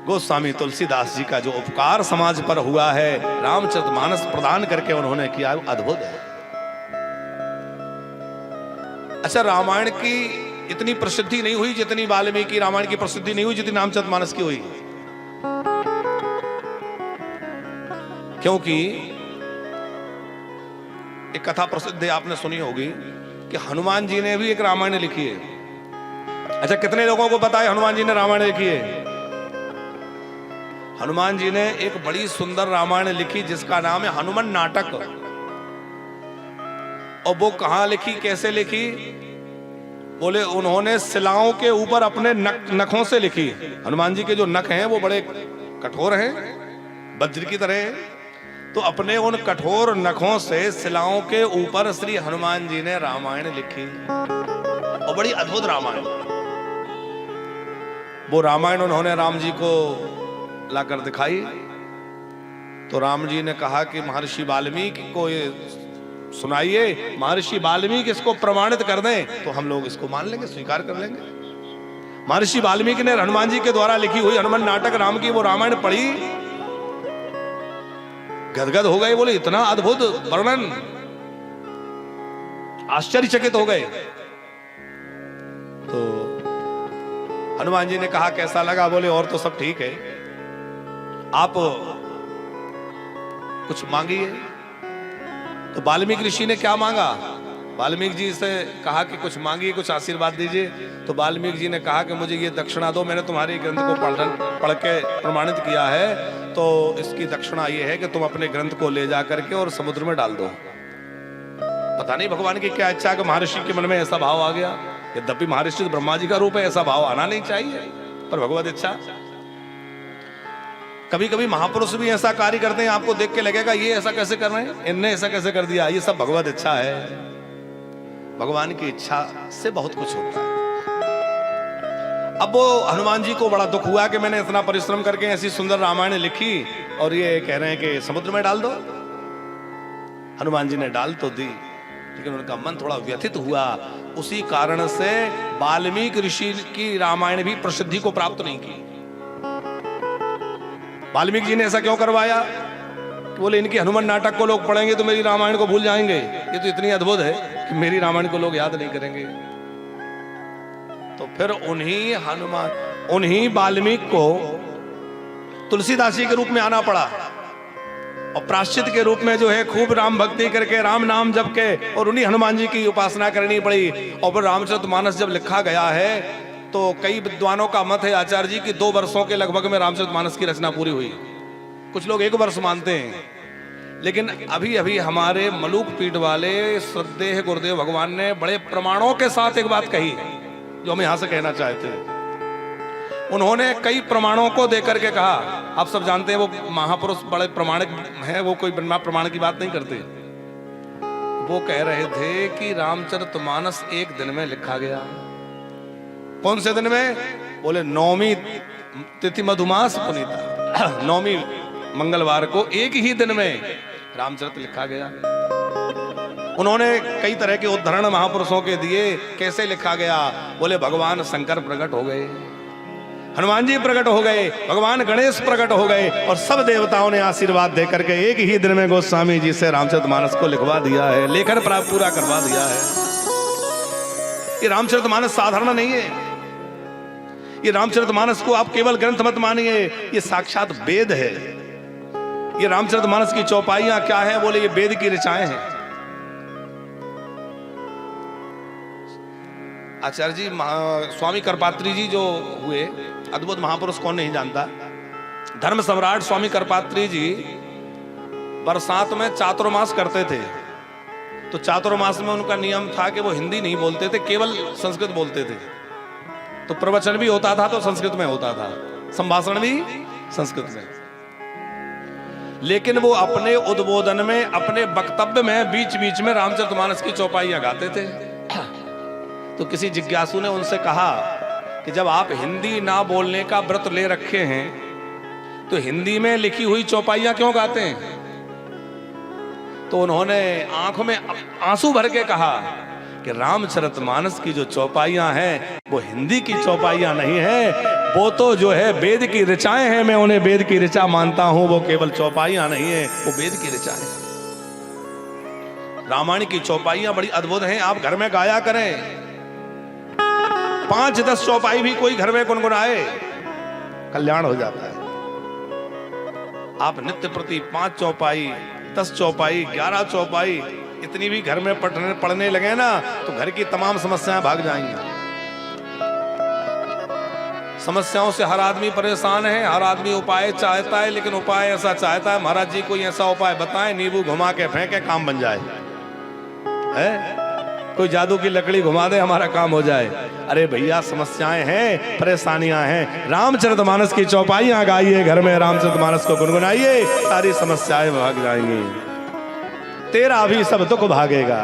गोस्वामी तुलसीदास जी का जो उपकार समाज पर हुआ है, रामचरितमानस प्रदान करके उन्होंने किया, अद्भुत है। अच्छा, रामायण की इतनी प्रसिद्धि नहीं हुई जितनी वाल्मीकि रामायण की प्रसिद्धि नहीं हुई जितनी रामचरितमानस की हुई, क्योंकि एक कथा प्रसिद्ध है, आपने सुनी होगी कि हनुमान जी ने भी एक रामायण लिखी है। अच्छा, कितने लोगों को पता है हनुमान जी ने रामायण लिखी है? हनुमान जी ने एक बड़ी सुंदर रामायण लिखी जिसका नाम है हनुमान नाटक। और वो कहां लिखी, कैसे लिखी? बोले उन्होंने शिलाओं के ऊपर अपने नखों से लिखी। हनुमान जी के जो नख हैं वो बड़े कठोर हैं, वज्र की तरह। तो अपने उन कठोर नखों से शिलाओं के ऊपर श्री हनुमान जी ने रामायण लिखी, और बड़ी अद्भुत रामायण। वो रामायण उन्होंने राम जी को लाकर दिखाई। तो राम जी ने कहा कि महर्षि वाल्मीकि को ये सुनाइए, महर्षि वाल्मीकि इसको प्रमाणित कर दें तो हम लोग इसको मान लेंगे, स्वीकार कर लेंगे। महर्षि वाल्मीकि ने हनुमान जी के द्वारा लिखी हुई हनुमान नाटक राम की वो रामायण पढ़ी, गदगद हो गए। बोले इतना अद्भुत वर्णन, आश्चर्यचकित हो गए। तो हनुमान जी ने कहा कैसा लगा? बोले और तो सब ठीक है, आप कुछ मांगिए। तो वाल्मीकि ऋषि ने क्या मांगा? वाल्मीकि जी से कहा कि कुछ मांगिए, कुछ आशीर्वाद दीजिए। तो वाल्मीकि जी ने कहा कि मुझे ये दक्षिणा दो, मैंने तुम्हारे ग्रंथ को पढ़ के प्रमाणित किया है, तो इसकी दक्षिणा ये है कि तुम अपने ग्रंथ को ले जा करके और समुद्र में डाल दो। पता नहीं भगवान की क्या इच्छा कि महर्षि के मन में ऐसा भाव आ गया। यद्यपि महर्षि ब्रह्मा जी का रूप है, ऐसा भाव आना नहीं चाहिए, पर भगवत इच्छा। कभी कभी महापुरुष भी ऐसा कार्य करते हैं, आपको देख के लगेगा ये ऐसा कैसे कर रहे हैं, इनने ऐसा कैसे कर दिया। ये सब भगवत इच्छा है, भगवान की इच्छा से बहुत कुछ होता है। अब वो हनुमान जी को बड़ा दुख हुआ कि मैंने इतना परिश्रम करके ऐसी सुंदर रामायण लिखी और ये कह रहे हैं कि समुद्र में डाल दो। हनुमान जी ने डाल तो दी, लेकिन उनका मन थोड़ा व्यथित हुआ। उसी कारण से वाल्मीकि ऋषि की रामायण भी प्रसिद्धि को प्राप्त नहीं की। वाल्मीकि जी ने ऐसा क्यों करवाया? बोले इनकी हनुमान नाटक को लोग पढ़ेंगे तो मेरी रामायण को भूल जाएंगे। ये तो इतनी अद्भुत है कि मेरी रामायण को लोग याद नहीं करेंगे। तो फिर उन्हीं वाल्मीकि को तुलसीदास जी के रूप में आना पड़ा, और प्रायश्चित के रूप में जो है खूब राम भक्ति करके, राम नाम जप के, और उन्हीं हनुमान जी की उपासना करनी पड़ी। और फिर रामचरितमानस जब लिखा गया है तो कई विद्वानों का मत है, आचार्य जी, कि 2 वर्षों के लगभग में रामचरितमानस की रचना पूरी हुई। कुछ लोग 1 वर्ष मानते हैं, लेकिन अभी अभी हमारे मलूक पीठ वाले श्रद्धेय गुरुदेव भगवान ने बड़े प्रमाणों के साथ एक बात कही जो हम यहां से कहना चाहते हैं। उन्होंने कई प्रमाणों को देकर के कहा, आप सब जानते हैं वो महापुरुष बड़े प्रमाणिक हैं, वो कोई बिना प्रमाण की बात नहीं करते। वो कह रहे थे कि रामचरितमानस 1 दिन में लिखा गया। कौन से दिन में? बोले 9वीं तिथि मधुमास पुनीता, 9वीं मंगलवार को एक ही दिन में रामचरित लिखा गया। उन्होंने कई तरह के उदाहरण महापुरुषों के दिए, कैसे लिखा गया? बोले भगवान शंकर प्रकट हो गए, हनुमान जी प्रकट हो गए, भगवान गणेश प्रकट हो गए, और सब देवताओं ने आशीर्वाद देकर के एक ही दिन में गोस्वामी जी से रामचरितमानस को लिखवा दिया है, लेखन प्राप्त पूरा करवा दिया है। ये रामचरितमानस साधारण नहीं है। ये रामचरितमानस को आप केवल ग्रंथ मत मानिए, ये साक्षात वेद है। ये रामचरितमानस की चौपाइयां क्या है? बोले ये वेद की ऋचाएं हैं। आचार्य जी स्वामी करपात्री जी जो हुए, अद्भुत महापुरुष, कौन नहीं जानता। धर्म सम्राट स्वामी करपात्री जी बरसात में चातुर्मास करते थे। तो चातुर्मास में उनका नियम था कि वो हिंदी नहीं बोलते थे, केवल संस्कृत बोलते थे। तो प्रवचन भी होता था तो संस्कृत में होता था, संभाषण भी संस्कृत में। लेकिन वो अपने उद्बोधन में, अपने वक्तव्य में बीच बीच में रामचरितमानस की चौपाइयां गाते थे। तो किसी जिज्ञासु ने उनसे कहा कि जब आप हिंदी ना बोलने का व्रत ले रखे हैं तो हिंदी में लिखी हुई चौपाइयां क्यों गाते हैं? तो उन्होंने आंखों में आंसू भर के कहा कि रामचरितमानस की जो चौपाइयां हैं वो हिंदी की चौपाइयां नहीं है, वो तो जो है वेद की ऋचाएं हैं, मैं उन्हें वेद की ऋचा मानता हूं। वो केवल चौपाइयां नहीं है, वो वेद की ऋचाएं हैं। रामायण की चौपाइयां बड़ी अद्भुत हैं, आप घर में गाया करें। 5-10 चौपाई भी कोई घर में गुनगुनाए, कल्याण हो जाता है। आप नित्य प्रति 5 चौपाई, 10 चौपाई, 11 चौपाई इतनी भी घर में पढ़ने लगे ना, तो घर की तमाम समस्याएं भाग जाएंगी। समस्याओं से हर आदमी परेशान है, हर आदमी उपाय चाहता है, लेकिन उपाय ऐसा चाहता है महाराज जी कोई ऐसा उपाय बताएं, नींबू घुमा के फेंके काम बन जाए, है कोई जादू की लकड़ी घुमा दे हमारा काम हो जाए। अरे भैया समस्याएं हैं, परेशानियां हैं, रामचरितमानस की चौपाइयां गाइए, घर में रामचरितमानस को गुनगुनाइए, सारी समस्याएं भाग जाएंगी, तेरा भी सब दुख भागेगा।